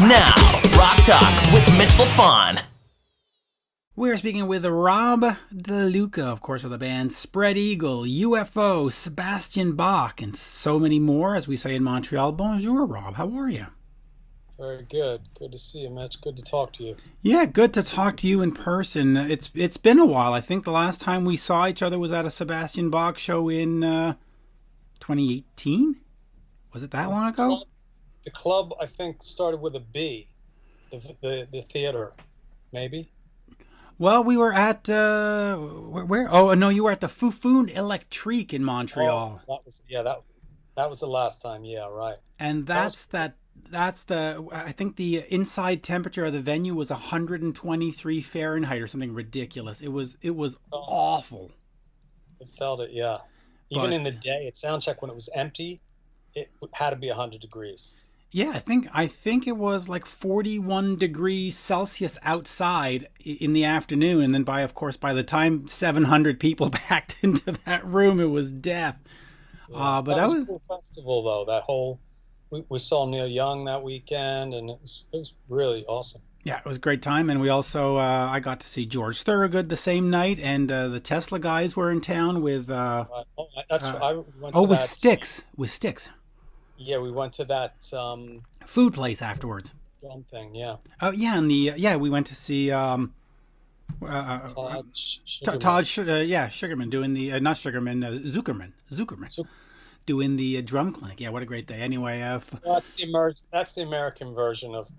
Now, Rock Talk with Mitch Lafon. We're speaking with Rob DeLuca, of course, of the band Spread Eagle, UFO, Sebastian Bach, and so many more, as we say in Montreal. Bonjour, Rob. How are you? Very good. Good to see you, Mitch. Good to talk to you. Yeah, good to talk to you in person. It's been a while. I think the last time we saw each other was at a Sebastian Bach show in 2018. Was it that long ago? The club, I think, started with a B. The theater, maybe. Well, we were at where? Oh no, you were at the Foufoune Electrique in Montreal. Oh, that was the last time. Yeah, right. And that's the I think the inside temperature of the venue was 123 Fahrenheit or something ridiculous. It was awful. I felt it, yeah. Even in the day at soundcheck when it was empty, it had to be 100 degrees. Yeah, I think it was like 41 degrees Celsius outside in the afternoon, and then by the time 700 people packed into that room, it was death. Yeah, but that was a cool festival, though. That whole we saw Neil Young that weekend, and it was really awesome. Yeah, it was a great time, and we also I got to see George Thorogood the same night, and the Tesla guys were in town with with Styx. Yeah, we went to that food place afterwards. Drum thing, yeah. Oh yeah, and we went to see Todd Sugarman doing the not Sugarman, Zuckerman doing the drum clinic. Yeah, what a great day. Anyway, that's the American version of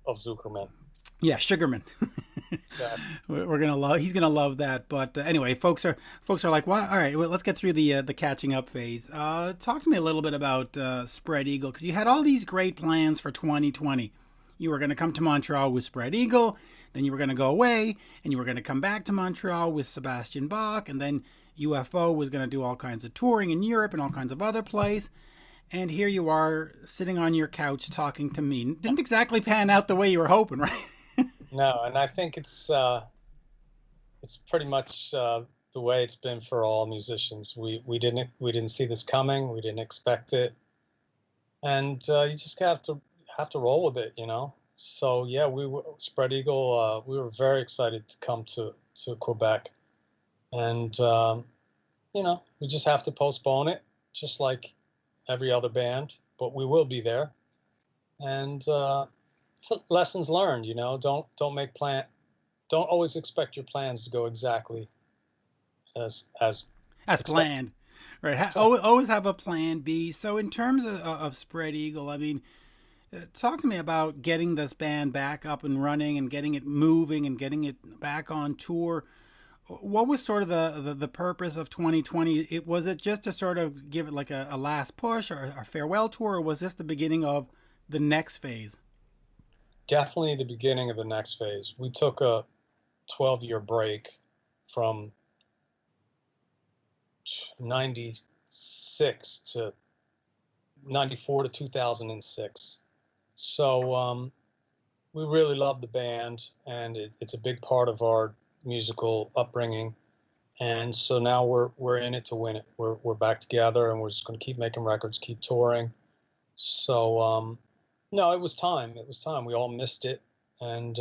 Zuckerman. Yeah, Sugarman. Exactly. He's gonna love that. But anyway, folks are like, well, all right, well, let's get through the catching up phase. Talk to me a little bit about Spread Eagle, because you had all these great plans for 2020. You were going to come to Montreal with Spread Eagle, then you were going to go away, and you were going to come back to Montreal with Sebastian Bach, and then UFO was going to do all kinds of touring in Europe and all kinds of other places. And here you are sitting on your couch talking to me. Didn't exactly pan out the way you were hoping, right? No, and I think it's pretty much the way it's been for all musicians. We didn't see this coming. We didn't expect it, and you just have to roll with it, you know. So yeah, Spread Eagle. We were very excited to come to Quebec, and we just have to postpone it, just like every other band. But we will be there, and. So lessons learned, you know. Don't always expect your plans to go exactly as planned, right? Always have a plan B. So in terms of Spread Eagle, I mean, talk to me about getting this band back up and running and getting it moving and getting it back on tour. What was sort of the purpose of 2020? Was it just to sort of give it like a last push or a farewell tour, or was this the beginning of the next phase? Definitely the beginning of the next phase. We took a 12-year break from 96 to 94 to 2006. So we really love the band, and it's a big part of our musical upbringing. And so now we're in it to win it. We're back together, and we're just going to keep making records, keep touring. So no, it was time. We all missed it, and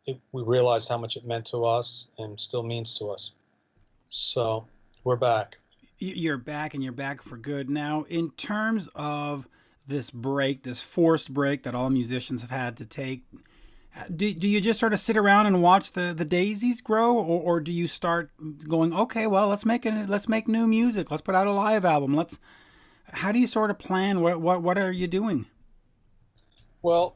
we realized how much it meant to us and still means to us. So we're back. You're back, and you're back for good. Now, in terms of this break, this forced break that all musicians have had to take, do you just sort of sit around and watch the daisies grow, or do you start going, okay, well, let's make new music, let's put out a live album, how do you sort of plan? What are you doing? Well,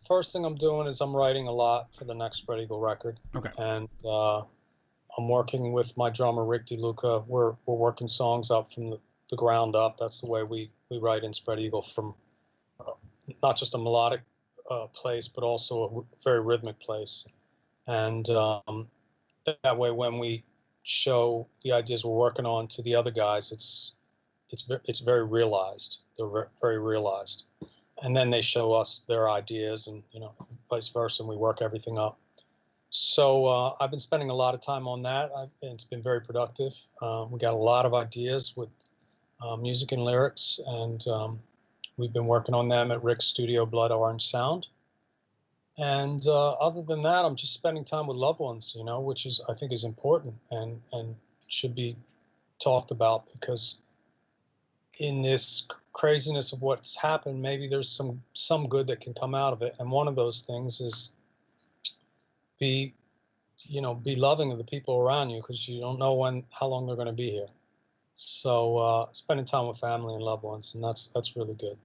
first thing I'm doing is I'm writing a lot for the next Spread Eagle record. Okay. And I'm working with my drummer, Rick DeLuca. We're working songs up from the ground up. That's the way we write in Spread Eagle, from not just a melodic place, but also a very rhythmic place. And that way, when we show the ideas we're working on to the other guys, it's very realized. They're very realized. And then they show us their ideas, and vice versa, and we work everything up. So I've been spending a lot of time on that. It's been very productive. We got a lot of ideas with music and lyrics, and we've been working on them at Rick's studio, Blood Orange Sound. And other than that, I'm just spending time with loved ones, you know, which is, I think, is important and should be talked about, because in this craziness of what's happened, maybe there's some good that can come out of it. And one of those things is be loving of the people around you, because you don't know how long they're going to be here. So spending time with family and loved ones, and that's really good.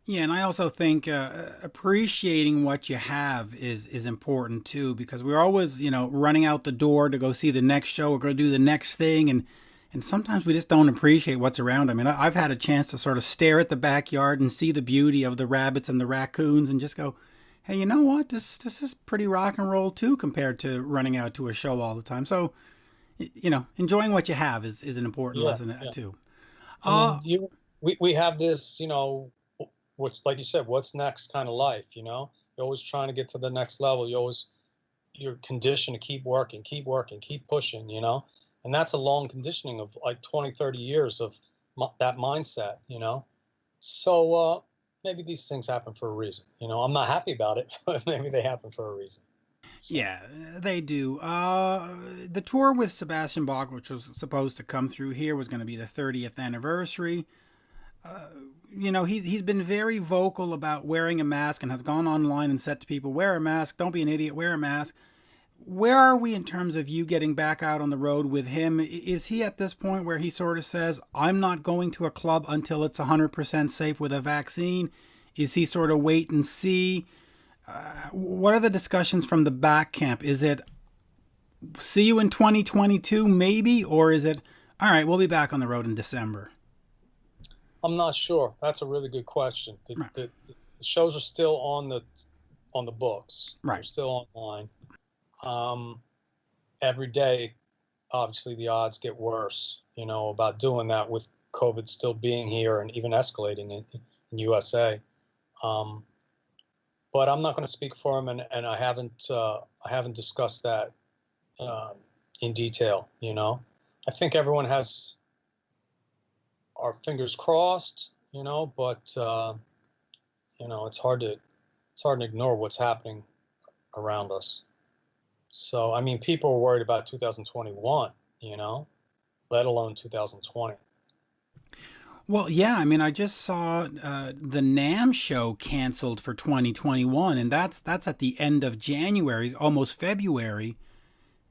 Yeah, and I also think appreciating what you have is important too, because we're always, running out the door to go see the next show or go do the next thing, and sometimes we just don't appreciate what's around. I mean, I've had a chance to sort of stare at the backyard and see the beauty of the rabbits and the raccoons, and just go, hey, you know what? This is pretty rock and roll too, compared to running out to a show all the time. So, enjoying what you have is an important lesson too. I mean, we have this, which, like you said, what's next kind of life, You're always trying to get to the next level. You're conditioned to keep working, keep pushing, And that's a long conditioning of like 20, 30 years of that mindset, So maybe these things happen for a reason. I'm not happy about it, but maybe they happen for a reason. So. Yeah, they do. The tour with Sebastian Bach, which was supposed to come through here, was going to be the 30th anniversary. He's been very vocal about wearing a mask and has gone online and said to people, wear a mask, don't be an idiot, wear a mask. Where are we in terms of you getting back out on the road with him? Is he at this point where he sort of says, I'm not going to a club until it's 100% safe with a vaccine? Is he sort of wait and see? What are the discussions from the back camp? Is it see you in 2022 maybe? Or is it, all right, we'll be back on the road in December? I'm not sure. That's a really good question. The shows are still on the books. Right. They're still online. Every day, obviously, the odds get worse, about doing that with COVID still being here and even escalating in USA. But I'm not going to speak for him, and I haven't discussed that in detail. I think everyone has our fingers crossed, but it's hard to ignore what's happening around us. So, I mean, people are worried about 2021, let alone 2020. Well, yeah, I mean, I just saw the Namm show canceled for 2021, and that's at the end of January, almost February,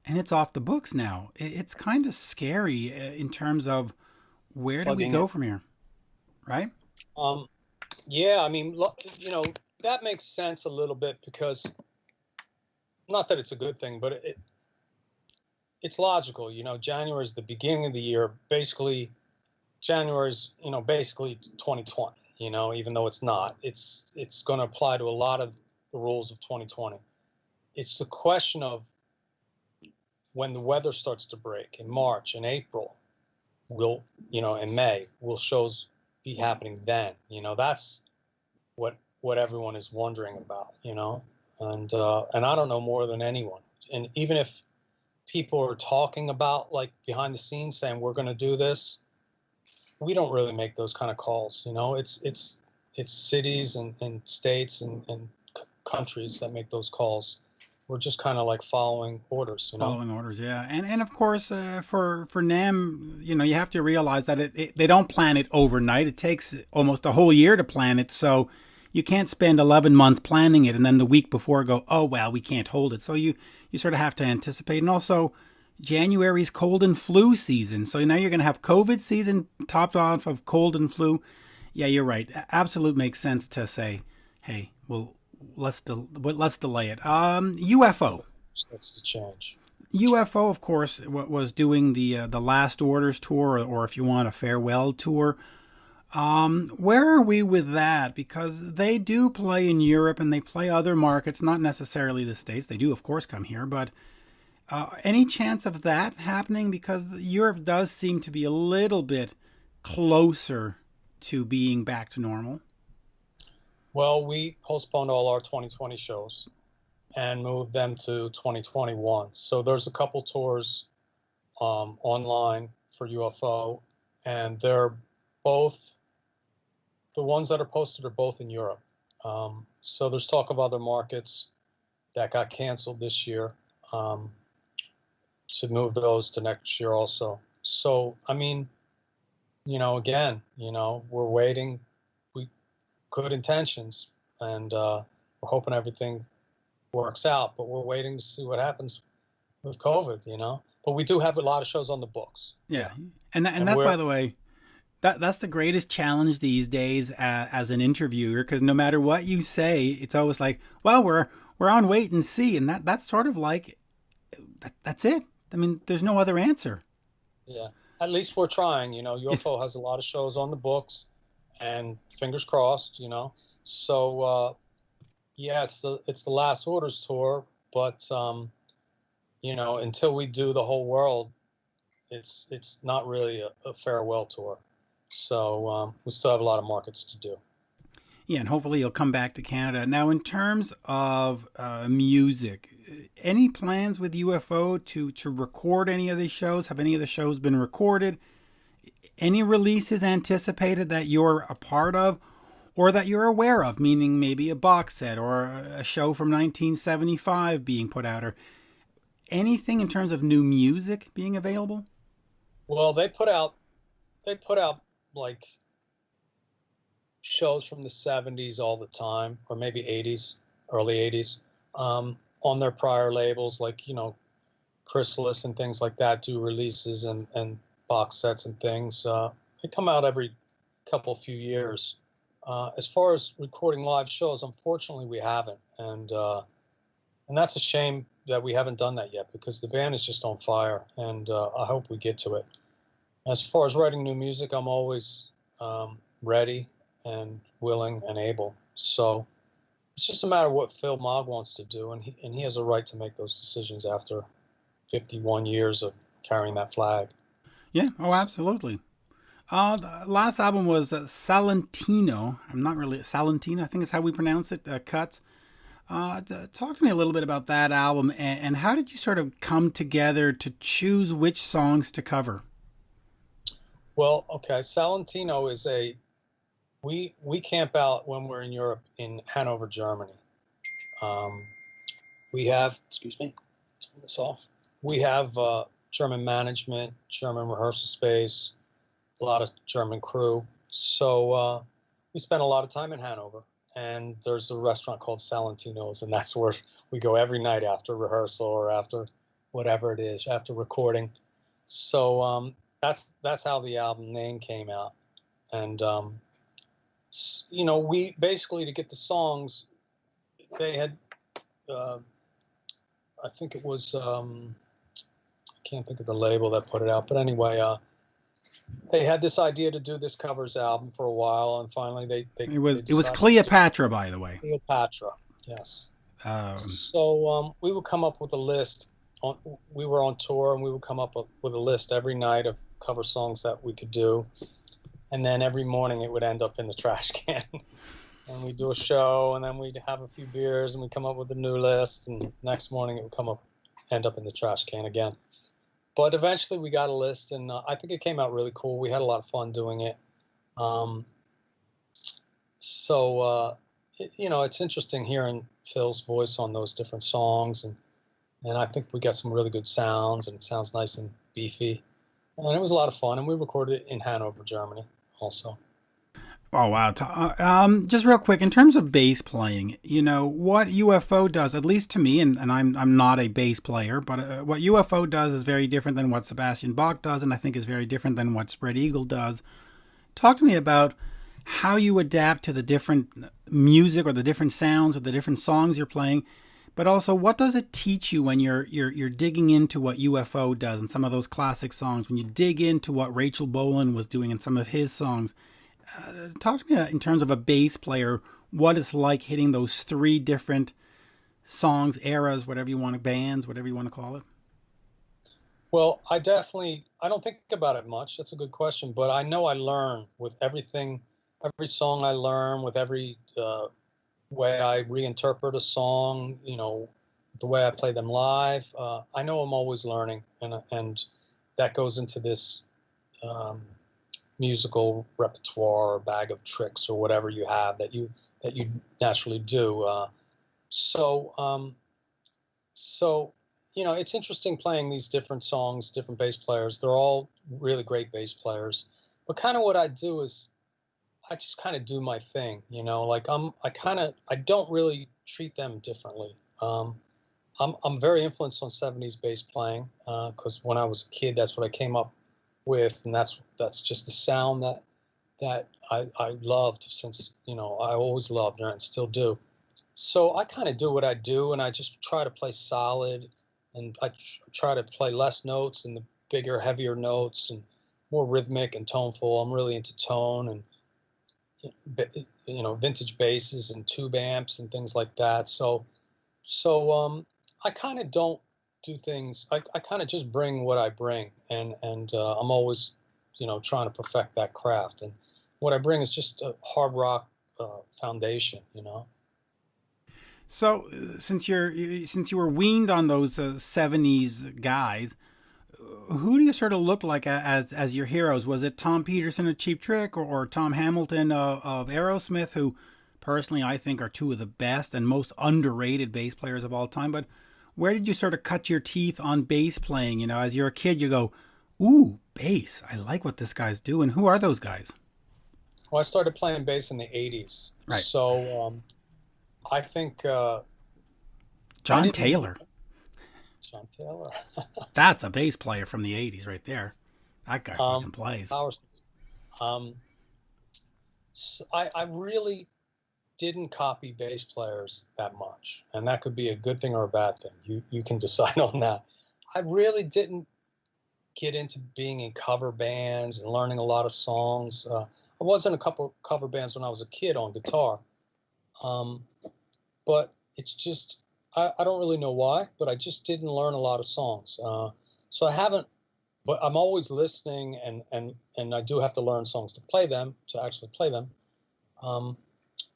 and it's off the books now. It's kind of scary in terms of where do we go from here, right? Yeah, I mean, that makes sense a little bit, because not that it's a good thing, but it's logical. January is the beginning of the year. Basically, January is, basically 2020, even though it's not. It's going to apply to a lot of the rules of 2020. It's the question of when the weather starts to break in March and April, in May, will shows be happening then? That's what everyone is wondering about, and I don't know more than anyone. And even if people are talking about, like, behind the scenes saying we're going to do this, we don't really make those kind of calls. It's cities and states and countries that make those calls. We're just kind of like following orders, Following orders, yeah. And of course, for Namm, you have to realize that they don't plan it overnight. It takes almost a whole year to plan it. So you can't spend 11 months planning it and then the week before go, oh, well, we can't hold it. So you sort of have to anticipate. And also, January's cold and flu season. So now you're going to have COVID season topped off of cold and flu. Yeah, you're right. Absolute makes sense to say, hey, well, let's delay it. UFO. That's the change. UFO, of course, was doing the Last Orders tour, or if you want, a farewell tour. Where are we with that? Because they do play in Europe and they play other markets, not necessarily the States. They do, of course, come here, but any chance of that happening? Because Europe does seem to be a little bit closer to being back to normal. Well, we postponed all our 2020 shows and moved them to 2021. So there's a couple tours online for UFO, and they're both, the ones that are posted are both in Europe. So there's talk of other markets. that got canceled this year, to move those to next year also. So, I mean, again, we're waiting. We good intentions, and we're hoping everything works out, but we're waiting to see what happens with COVID. But we do have a lot of shows on the books. Yeah, and that's, by the way, that's the greatest challenge these days as an interviewer, because no matter what you say, it's always like, well, we're on wait and see, and that's sort of like that's it. I mean, there's no other answer. Yeah, at least we're trying. UFO has a lot of shows on the books, and fingers crossed. So yeah, it's the Last Orders tour, but until we do the whole world, it's not really a farewell tour. So we still have a lot of markets to do. Yeah, and hopefully you'll come back to Canada. Now, in terms of music, any plans with UFO to record any of these shows? Have any of the shows been recorded? Any releases anticipated that you're a part of or that you're aware of, meaning maybe a box set or a show from 1975 being put out, or anything in terms of new music being available? Well, they put out like shows from the 70s all the time, or maybe 80s, early 80s, on their prior labels, like, Chrysalis and things like that do releases and box sets and things. They come out every few years. As far as recording live shows, unfortunately, we haven't. And that's a shame that we haven't done that yet, because the band is just on fire, and I hope we get to it. As far as writing new music, I'm always ready and willing and able. So it's just a matter of what Phil Mogg wants to do, and he has a right to make those decisions after 51 years of carrying that flag. Yeah, oh, absolutely. The last album was Salentino. I'm not really Salentino, I think is how we pronounce it. Cuts. Talk to me a little bit about that album, and how did you sort of come together to choose which songs to cover? Well, okay, Salentino is we camp out when we're in Europe, in Hanover, Germany. We have, excuse me, turn this off. We have German management, German rehearsal space, a lot of German crew. So we spent a lot of time in Hanover, and there's a restaurant called Salentino's, and that's where we go every night after rehearsal or after whatever it is, after recording. So that's how the album name came out. And we basically, to get the songs, they had I think it was I can't think of the label that put it out, but anyway, they had this idea to do this covers album for a while, and finally it was Cleopatra, by the way. Cleopatra, yes. So we would come up with a list. We were on tour, and we would come up with a list every night of cover songs that we could do, and then every morning it would end up in the trash can. And we'd do a show, and then we'd have a few beers, and we'd come up with a new list, and next morning it would end up in the trash can again. But eventually we got a list, and I think it came out really cool. We had a lot of fun doing it. It's interesting hearing Phil's voice on those different songs, and I think we got some really good sounds, and it sounds nice and beefy. And it was a lot of fun, and we recorded it in Hanover, Germany also. Oh, wow. Just real quick, in terms of bass playing, what UFO does, at least to me, and I'm not a bass player, but what UFO does is very different than what Sebastian Bach does, and I think is very different than what Spread Eagle does. Talk to me about how you adapt to the different music or the different sounds or the different songs you're playing, but also what does it teach you when you're digging into what UFO does and some of those classic songs, when you dig into what Rachel Bolan was doing in some of his songs. Talk to me in terms of a bass player, what it's like hitting those three different songs, eras, whatever you want, bands, whatever you want to call it. Well, I don't think about it much. That's a good question, but I know I learn with everything, every song I learn, with every way I reinterpret a song, the way I play them live. I know I'm always learning, and that goes into this musical repertoire or bag of tricks or whatever you have that you naturally do. So So, it's interesting playing these different songs, different bass players. They're all really great bass players. But kind of what I do is I just kind of do my thing, like I don't really treat them differently. I'm very influenced on 70s bass playing because when I was a kid, that's what I came up with, and that's just the sound that I loved since I always loved and still do. So I kind of do what I do, and I just try to play solid, and I try to play less notes and the bigger, heavier notes, and more rhythmic and toneful. I'm really into tone and vintage basses and tube amps and things like that. So I kind of don't do things. I kind of just bring what I bring, and I'm always trying to perfect that craft. And what I bring is just a hard rock foundation. So since you were weaned on those '70s guys, who do you sort of look like as your heroes? Was it Tom Peterson of Cheap Trick or Tom Hamilton of Aerosmith, who personally I think are two of the best and most underrated bass players of all time? But where did you sort of cut your teeth on bass playing? As you're a kid, you go, ooh, bass. I like what this guy's doing. Who are those guys? Well, I started playing bass in the '80s. Right. So I think John Taylor. John Taylor. That's a bass player from the '80s right there. That guy fucking plays. So I really didn't copy bass players that much, and that could be a good thing or a bad thing. You can decide on that. I really didn't get into being in cover bands and learning a lot of songs. I was in a couple cover bands when I was a kid on guitar, but it's just I don't really know why, but I just didn't learn a lot of songs. So I haven't, but I'm always listening, and I do have to learn songs to play them, to actually play them.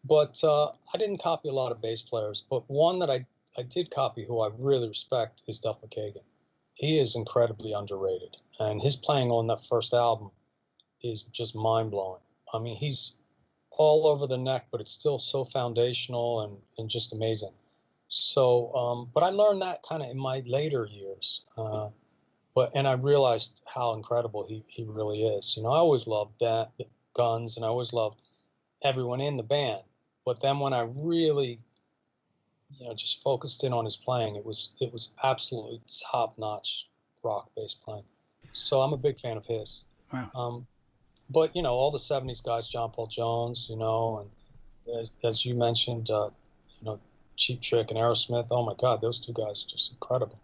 But I didn't copy a lot of bass players, but one that I did copy who I really respect is Duff Mckagan. He is incredibly underrated, and his playing on that first album is just mind-blowing. I mean, he's all over the neck, but it's still so foundational and just amazing. So, but I learned that kind of in my later years. And I realized how incredible he really is. I always loved that Guns, and I always loved everyone in the band. But then when I really, just focused in on his playing, it was absolutely top-notch rock bass playing. So I'm a big fan of his. Wow. But all the '70s guys, John Paul Jones, and as you mentioned, Cheap Trick and Aerosmith. Oh my God, those two guys are just incredible.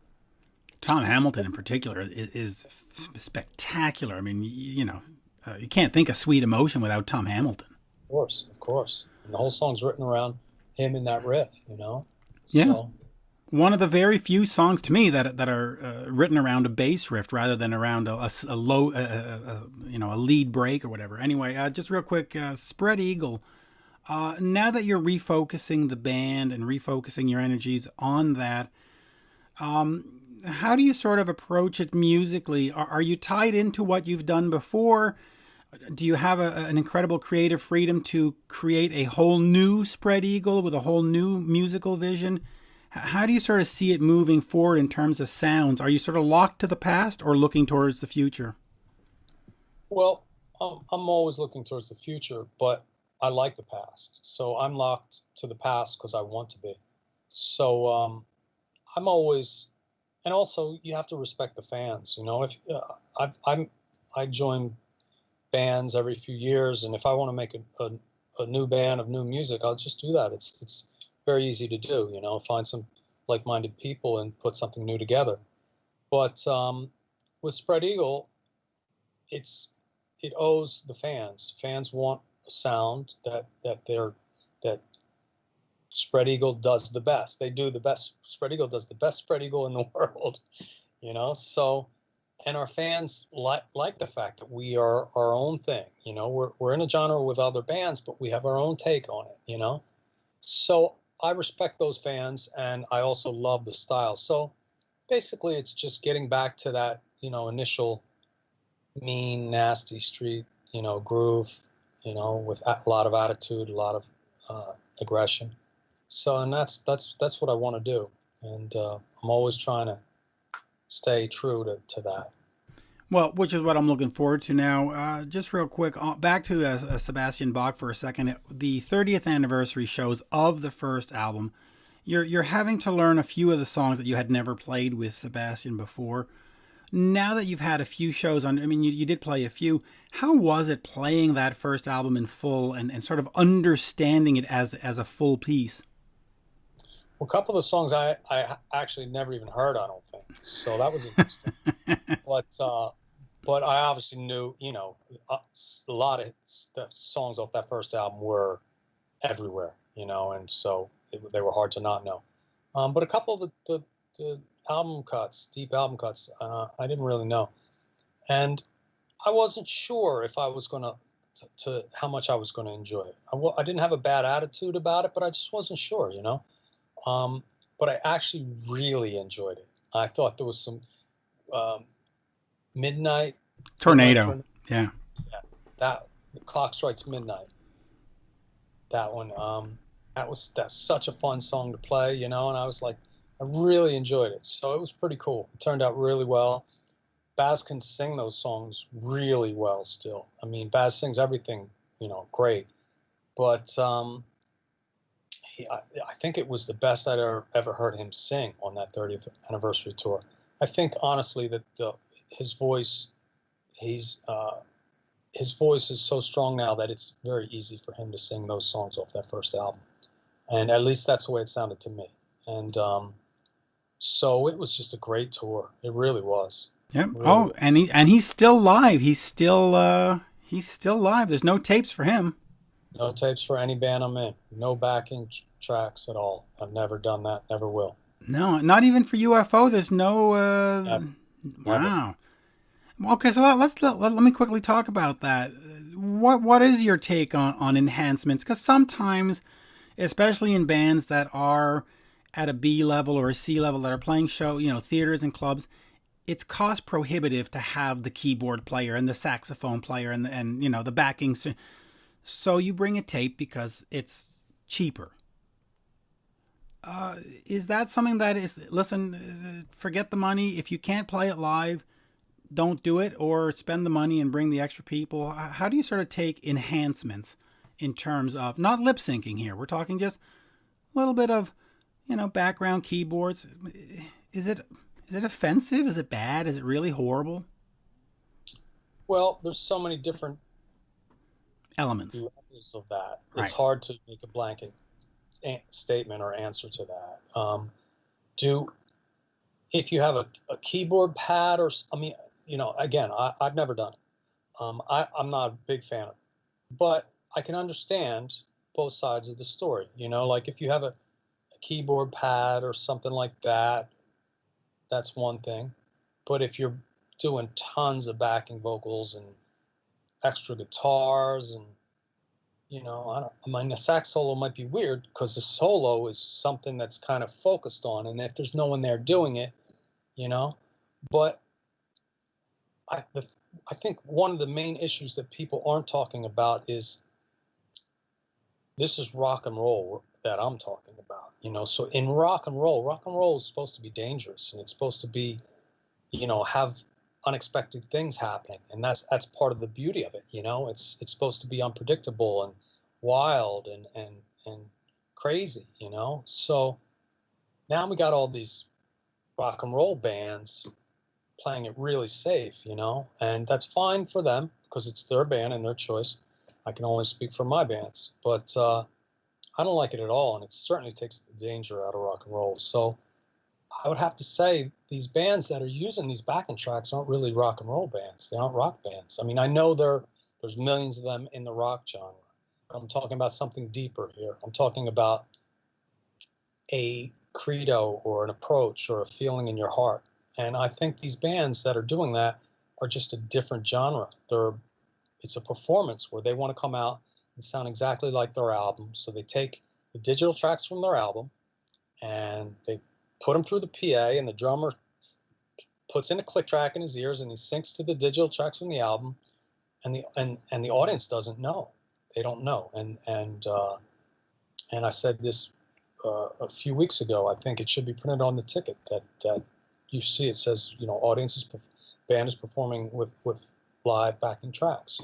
Tom Hamilton in particular is spectacular. I mean, you can't think of Sweet Emotion without Tom Hamilton. Of course. And the whole song's written around him in that riff, Yeah. So, one of the very few songs to me that are written around a bass riff rather than around a low, a lead break or whatever. Anyway, just real quick, Spread Eagle. Now that you're refocusing the band and refocusing your energies on that, how do you sort of approach it musically? Are you tied into what you've done before? Do you have an incredible creative freedom to create a whole new Spread Eagle with a whole new musical vision? How do you sort of see it moving forward in terms of sounds? Are you sort of locked to the past or looking towards the future? Well, I'm always looking towards the future, but I like the past. So I'm locked to the past because I want to be. So I'm always, and also you have to respect the fans. If I join bands every few years, and if I want to make a new band of new music, I'll just do that. It's very easy to do. Find some like-minded people and put something new together. But with Spread Eagle, it owes the fans. Fans want a sound that Spread Eagle does the best. They do the best. Spread Eagle does the best Spread Eagle in the world. So, and our fans like the fact that we are our own thing. We're in a genre with other bands, but we have our own take on it. So I respect those fans, and I also love the style. So basically, it's just getting back to that initial mean, nasty street groove. With a lot of attitude, a lot of aggression. So, and that's what I want to do. and I'm always trying to stay true to that. Well, which is what I'm looking forward to now. Just real quick, back to Sebastian Bach for a second. The 30th anniversary shows of the first album. You're having to learn a few of the songs that you had never played with Sebastian before. Now that you've had a few shows on, I mean, you did play a few. How was it playing that first album in full and sort of understanding it as a full piece? Well, a couple of the songs I actually never even heard, I don't think. So that was interesting. But I obviously knew, a lot of the songs off that first album were everywhere, and so they were hard to not know. But a couple of the album cuts, deep album cuts, I didn't really know. And I wasn't sure if I was going to how much I was going to enjoy it. I didn't have a bad attitude about it, but I just wasn't sure, But I actually really enjoyed it. I thought there was some Midnight Tornado. Yeah. That The Clock Strikes Midnight. That one. That's such a fun song to play, and I was like, I really enjoyed it. So it was pretty cool. It turned out really well. Baz can sing those songs really well still. I mean, Baz sings everything, great. But I think it was the best I'd ever heard him sing on that 30th anniversary tour. I think honestly that his voice is so strong now that it's very easy for him to sing those songs off that first album, and at least that's the way it sounded to me. And so it was just a great tour. It really was. Yeah. Really. And he's still live. He's still live. There's no tapes for him. No tapes for any band I'm in. No backing tracks at all. I've never done that. Never will. No, not even for UFO. There's no. Wow. Okay, so let me quickly talk about that. What is your take on enhancements? Because sometimes, especially in bands that are at a B level or a C level that are playing theaters and clubs, it's cost prohibitive to have the keyboard player and the saxophone player and the backing. So you bring a tape because it's cheaper. Is that something that is, listen, forget the money. If you can't play it live, don't do it, or spend the money and bring the extra people? How do you sort of take enhancements in terms of not lip syncing here? We're talking just a little bit of, background keyboards. Is it offensive? Is it bad? Is it really horrible? Well, there's so many different elements levels of that. Right. It's hard to make a blanket statement or answer to that. If you have a keyboard pad again, I've never done it. I'm not a big fan of it, but I can understand both sides of the story. Like if you have a keyboard pad or something like that, that's one thing. But if you're doing tons of backing vocals and extra guitars and the sax solo might be weird because the solo is something that's kind of focused on, and if there's no one there doing it, but I think one of the main issues that people aren't talking about is this is rock and roll that I'm talking about, so in rock and roll is supposed to be dangerous, and it's supposed to be, have unexpected things happening, and that's part of the beauty of it. It's supposed to be unpredictable and wild and crazy, so now we got all these rock and roll bands playing it really safe, and that's fine for them because it's their band and their choice. I can only speak for my bands, but I don't like it at all, and it certainly takes the danger out of rock and roll. So I would have to say these bands that are using these backing tracks aren't really rock and roll bands. They aren't rock bands. I mean, I know there's millions of them in the rock genre. I'm talking about something deeper here. I'm talking about a credo or an approach or a feeling in your heart. And I think these bands that are doing that are just a different genre. It's a performance where they want to come out and sound exactly like their album. So they take the digital tracks from their album and they put them through the PA, and the drummer puts in a click track in his ears and he syncs to the digital tracks from the album, and the audience doesn't know. They don't know. And I said this a few weeks ago. I think it should be printed on the ticket that you see. It says, band is performing with live backing tracks.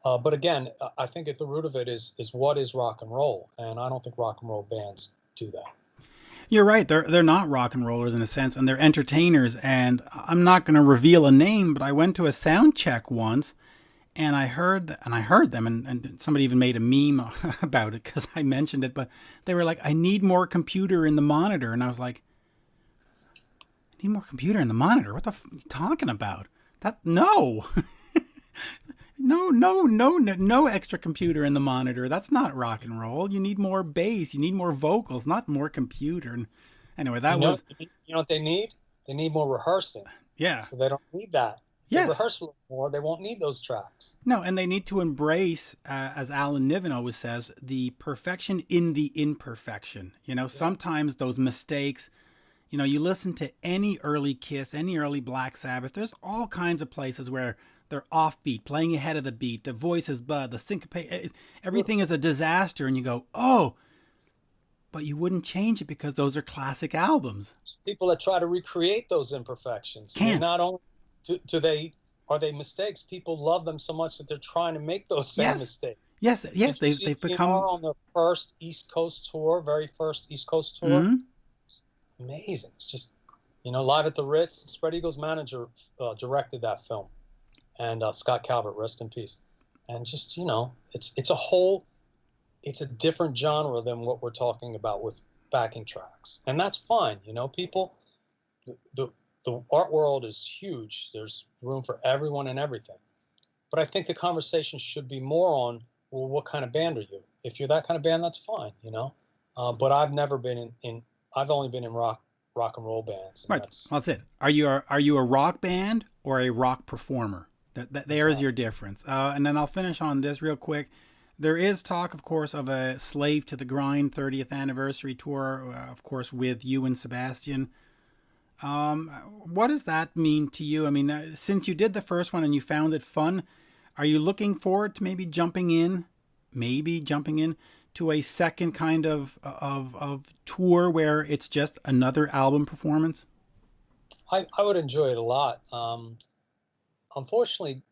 But again, I think at the root of it is what is rock and roll, and I don't think rock and roll bands do that. You're right. They're not rock and rollers in a sense, and they're entertainers. And I'm not going to reveal a name, but I went to a sound check once, and I heard them, and somebody even made a meme about it because I mentioned it. But they were like, "I need more computer in the monitor," and I was like, "I need more computer in the monitor? What the f are you talking about? No." No extra computer in the monitor. That's not rock and roll. You need more bass. You need more vocals, not more computer. And anyway, You know what they need? They need more rehearsing. Yeah. So they don't need that. If they rehearse a little more, they won't need those tracks. No, and they need to embrace, as Alan Niven always says, the perfection in the imperfection. Sometimes those mistakes, you listen to any early Kiss, any early Black Sabbath, there's all kinds of places where they're offbeat, playing ahead of the beat. The voice is bad. The syncopate, everything is a disaster. And you go, oh, but you wouldn't change it because those are classic albums. People that try to recreate those imperfections. Can't. Not only are they mistakes, people love them so much that they're trying to make those same mistakes. Yes, they've become on the first East Coast tour, very first East Coast tour. Mm-hmm. Amazing. It's just, Live at the Ritz. Spread Eagle's manager directed that film. And Scott Calvert, rest in peace. And just, it's a different genre than what we're talking about with backing tracks. And that's fine. People, the art world is huge. There's room for everyone and everything. But I think the conversation should be more on, well, what kind of band are you? If you're that kind of band, that's fine, But I've never been I've only been in rock and roll bands. Right. That's it. Are you a rock band or a rock performer? There is your difference. And then I'll finish on this real quick. There is talk, of course, of a Slave to the Grind 30th anniversary tour, of course, with you and Sebastian. What does that mean to you? I mean, since you did the first one and you found it fun, are you looking forward to maybe jumping in to a second kind of tour where it's just another album performance? I would enjoy it a lot. Unfortunately,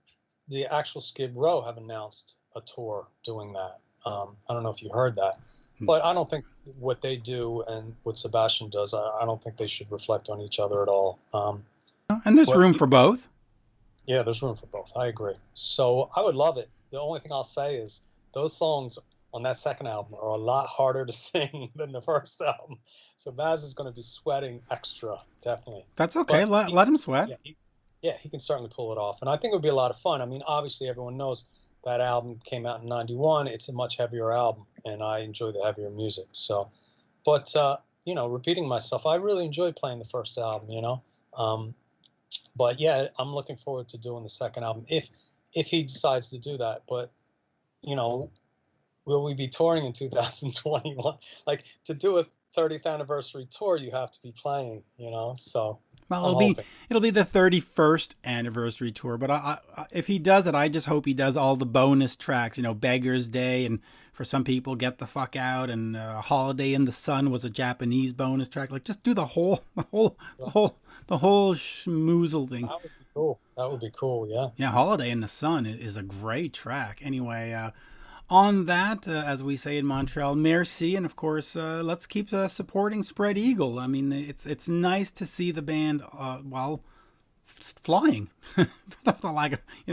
the actual Skid Row have announced a tour doing that. I don't know if you heard that, but I don't think what they do and what Sebastian does, I don't think they should reflect on each other at all. And there's room for both. Yeah, there's room for both. I agree. So I would love it. The only thing I'll say is those songs on that second album are a lot harder to sing than the first album. So Baz is going to be sweating extra, definitely. That's okay. Let him sweat. Yeah, he can certainly pull it off. And I think it would be a lot of fun. I mean, obviously everyone knows that album came out in 91. It's a much heavier album, and I enjoy the heavier music. So, but, repeating myself, I really enjoyed playing the first album, But yeah, I'm looking forward to doing the second album if he decides to do that. But, will we be touring in 2021? Like, to do a 30th anniversary tour, you have to be playing, so. Well, it'll be the 31st anniversary tour, but if he does it, I just hope he does all the bonus tracks, Beggar's Day, and for some people, Get the Fuck Out, and Holiday in the Sun was a Japanese bonus track. Like, just do the whole schmoozle thing. That would be cool. That would be cool. Yeah. Yeah, Holiday in the Sun is a great track. Anyway, on that, as we say in Montreal, merci, and of course, let's keep supporting Spread Eagle. I mean, it's nice to see the band, flying,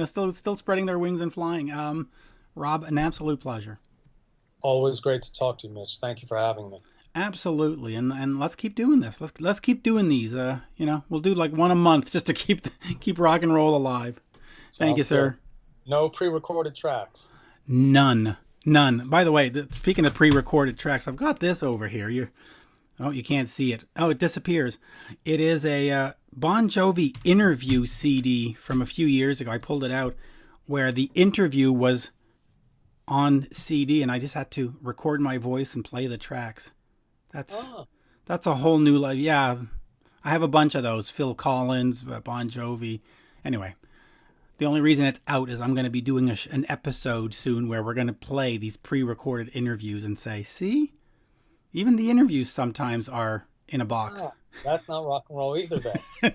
still spreading their wings and flying. Rob, an absolute pleasure. Always great to talk to you, Mitch. Thank you for having me. Absolutely, and let's keep doing this. Let's keep doing these. We'll do like one a month just to keep rock and roll alive. Thank you, sir. Good. No pre-recorded tracks. None. By the way, speaking of pre-recorded tracks, I've got this over here. You can't see it. Oh, it disappears. It is a Bon Jovi Interview Cd from a few years ago. I pulled it out where the interview was on CD, and I just had to record my voice and play the tracks. That's a whole new life. Yeah, I have a bunch of those. Phil Collins, Bon Jovi. Anyway. The only reason it's out is I'm going to be doing an episode soon where we're going to play these pre-recorded interviews and say, see, Even the interviews sometimes are in a box. Ah, that's not rock and roll either, then.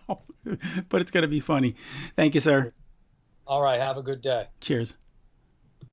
No, but it's going to be funny. Thank you, sir. All right. Have a good day. Cheers.